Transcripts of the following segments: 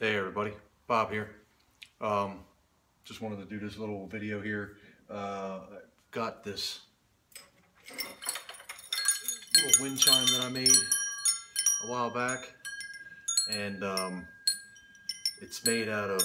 Hey everybody, Bob here. Just wanted to do this little video here. Got this little wind chime that I made a while back, and it's made out of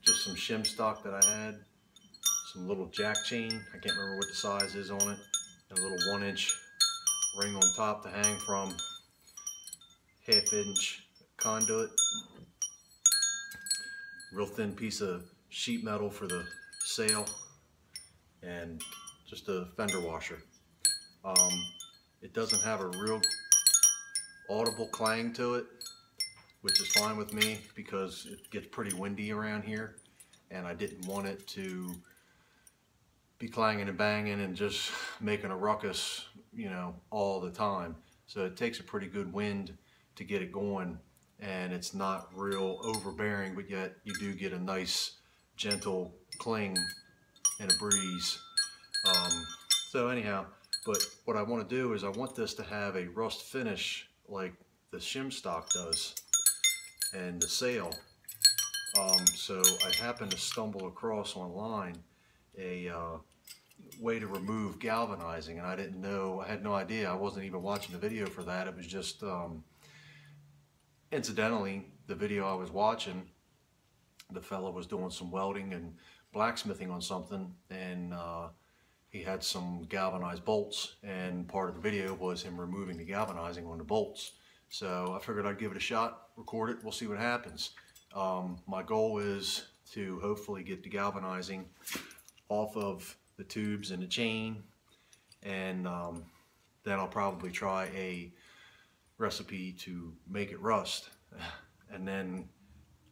just some shim stock that I had, some little jack chain, I can't remember what the size is on it, and a little 1-inch ring on top to hang from, 1/2-inch conduit, real thin piece of sheet metal for the sail, and just a fender washer. It doesn't have a real audible clang to it, which is fine with me because it gets pretty windy around here, and I didn't want it to be clanging and banging and just making a ruckus, you know, all the time. So it takes a pretty good wind to get it going, and it's not real overbearing, but yet you do get a nice gentle cling and a breeze. So anyhow, but what I want to do is I want this to have a rust finish like the shim stock does and the sail. So I happened to stumble across online a way to remove galvanizing, and I didn't know, I had no idea. I wasn't even watching the video for that. It was just incidentally, the video I was watching, the fellow was doing some welding and blacksmithing on something, and he had some galvanized bolts, and part of the video was him removing the galvanizing on the bolts. So I figured I'd give it a shot, record it, we'll see what happens. My goal is to hopefully get the galvanizing off of the tubes and the chain, and then I'll probably try a recipe to make it rust, and then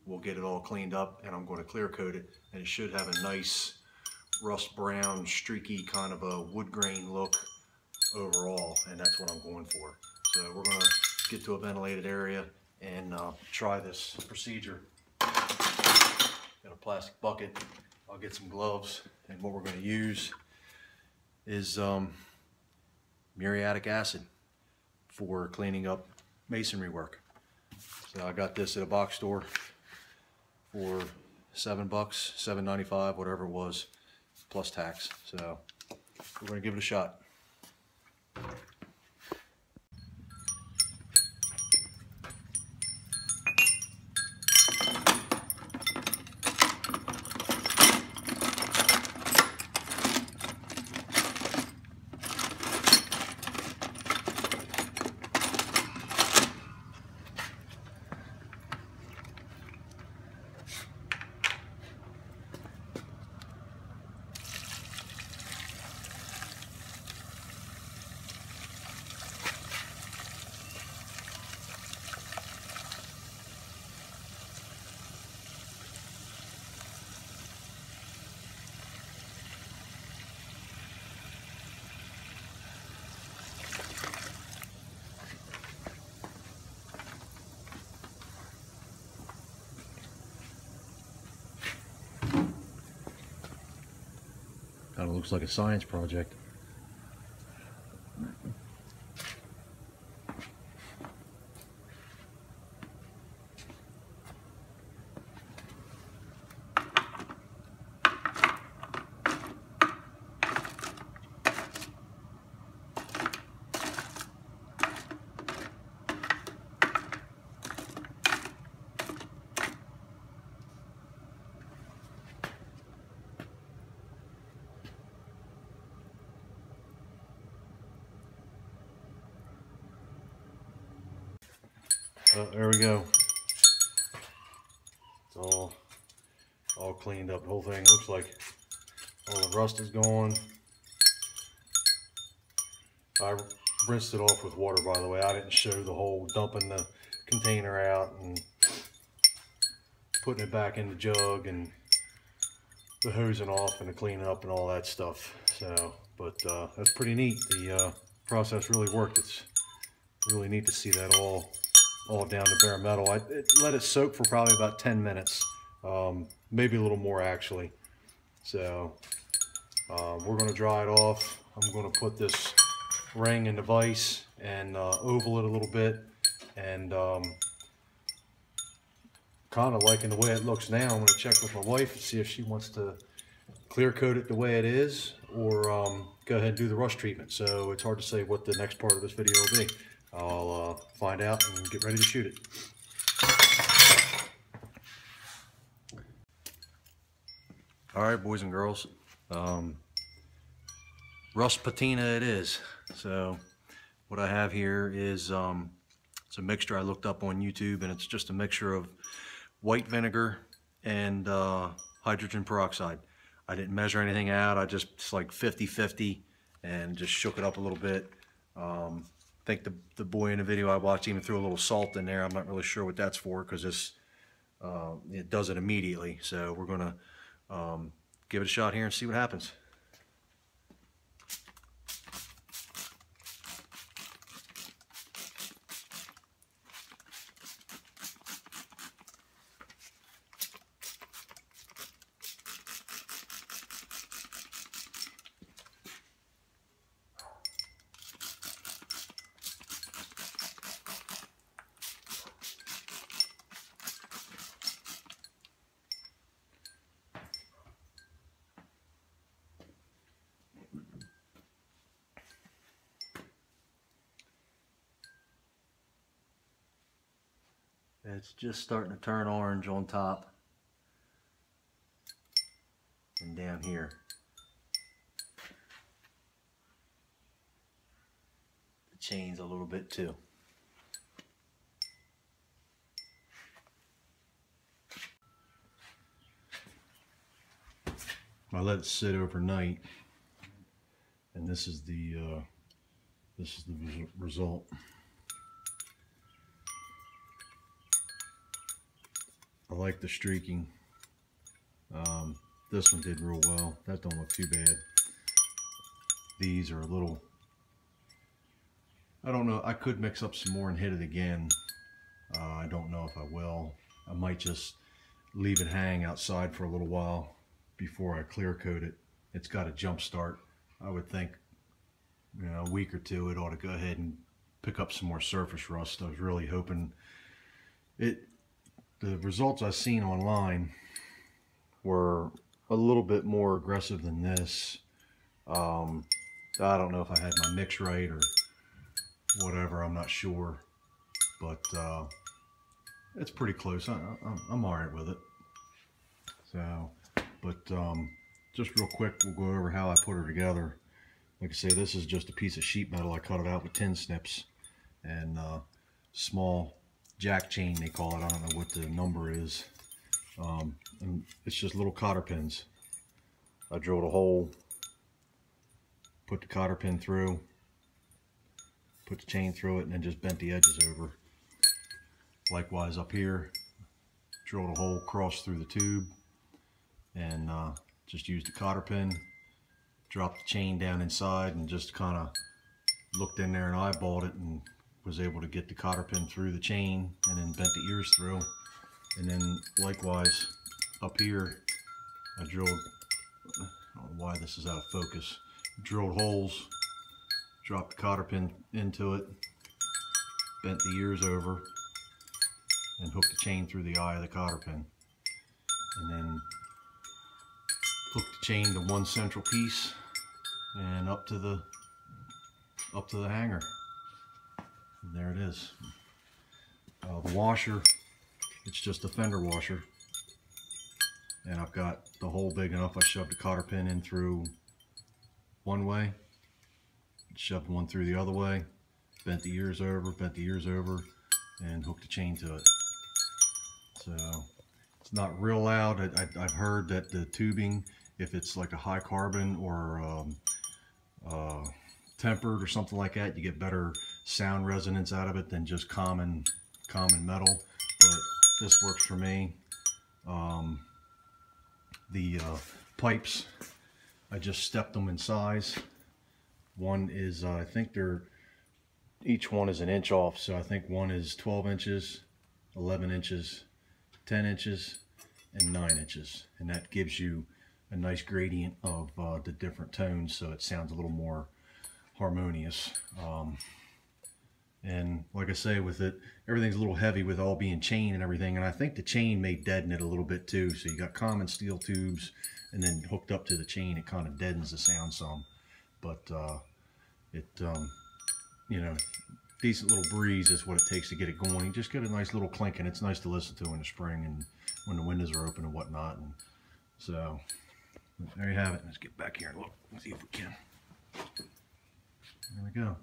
we'll get it all cleaned up, and I'm going to clear coat it, and it should have a nice rust brown streaky kind of a wood grain look overall, and that's what I'm going for. So we're going to get to a ventilated area and try this procedure. Got a plastic bucket, I'll get some gloves, and what we're going to use is muriatic acid for cleaning up masonry work. So I got this at a box store for $7, $7.95, whatever it was, plus tax. So we're going to give it a shot. Kind of looks like a science project. There we go. It's all cleaned up. The whole thing looks like all the rust is gone. I rinsed it off with water, by the way. I didn't show the whole dumping the container out and putting it back in the jug and the hosing off and the cleaning up and all that stuff. So, but that's pretty neat. The process really worked. It's really neat to see that all down to bare metal. I let it soak for probably about 10 minutes, maybe a little more actually. So we're going to dry it off. I'm going to put this ring in the vise and oval it a little bit, and kind of liking the way it looks now. I'm going to check with my wife and see if she wants to clear coat it the way it is, or go ahead and do the rust treatment. So it's hard to say what the next part of this video will be. I'll find out and get ready to shoot it. All right, boys and girls, rust patina it is. So what I have here is it's a mixture I looked up on YouTube, and it's just a mixture of white vinegar and hydrogen peroxide. I didn't measure anything out. I just, it's like 50-50, and just shook it up a little bit. I think the boy in the video I watched even threw a little salt in there. I'm not really sure what that's for, because this it does it immediately. So we're gonna give it a shot here and see what happens. It's just starting to turn orange on top and down here. The chain's a little bit too. I let it sit overnight, and this is the result. I like the streaking. This one did real well. That don't look too bad. These are a little, I don't know, I could mix up some more and hit it again. I don't know if I will. I might just leave it hang outside for a little while before I clear coat it. It's got a jump start. I would think, you know, a week or two it ought to go ahead and pick up some more surface rust. I was really hoping it. The results I've seen online were a little bit more aggressive than this. I don't know if I had my mix right or whatever, I'm not sure, but it's pretty close. I'm all right with it. So, but just real quick, we'll go over how I put her together. Like I say, this is just a piece of sheet metal. I cut it out with tin snips and small jack chain, they call it. I don't know what the number is. And it's just little cotter pins. I drilled a hole, put the cotter pin through, put the chain through it, and then just bent the edges over. Likewise up here, drilled a hole across through the tube, and just used the cotter pin, dropped the chain down inside, and just kind of looked in there and eyeballed it, and was able to get the cotter pin through the chain, and then bent the ears through. And then likewise up here, I drilled, I don't know why this is out of focus, drilled holes, dropped the cotter pin into it, bent the ears over, and hooked the chain through the eye of the cotter pin. And then hooked the chain to one central piece and up to the hanger. And there it is. The washer, it's just a fender washer, and I've got the hole big enough. I shoved the cotter pin in through one way, shoved one through the other way, bent the ears over, and hooked the chain to it. So it's not real loud. I've heard that the tubing, if it's like a high carbon or tempered or something like that, you get better sound resonance out of it than just common metal. But this works for me. The pipes, I just stepped them in size. One is I think each one is an inch off, so I think one is 12 inches, 11 inches, 10 inches, and 9 inches, and that gives you a nice gradient of the different tones, so it sounds a little more harmonious. And like I say, with it, everything's a little heavy with all being chain and everything. And I think the chain may deaden it a little bit too. So you got common steel tubes and then hooked up to the chain, it kind of deadens the sound some. But you know, decent little breeze is what it takes to get it going. You just get a nice little clinking. It's nice to listen to in the spring and when the windows are open and whatnot. And so there you have it. Let's get back here and look. Let's see if we can. There we go.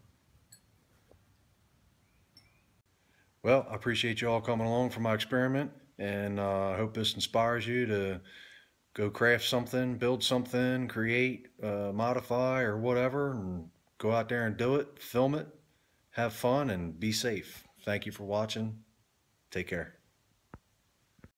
Well, I appreciate you all coming along for my experiment, and I hope this inspires you to go craft something, build something, create, modify, or whatever, and go out there and do it, film it, have fun, and be safe. Thank you for watching. Take care.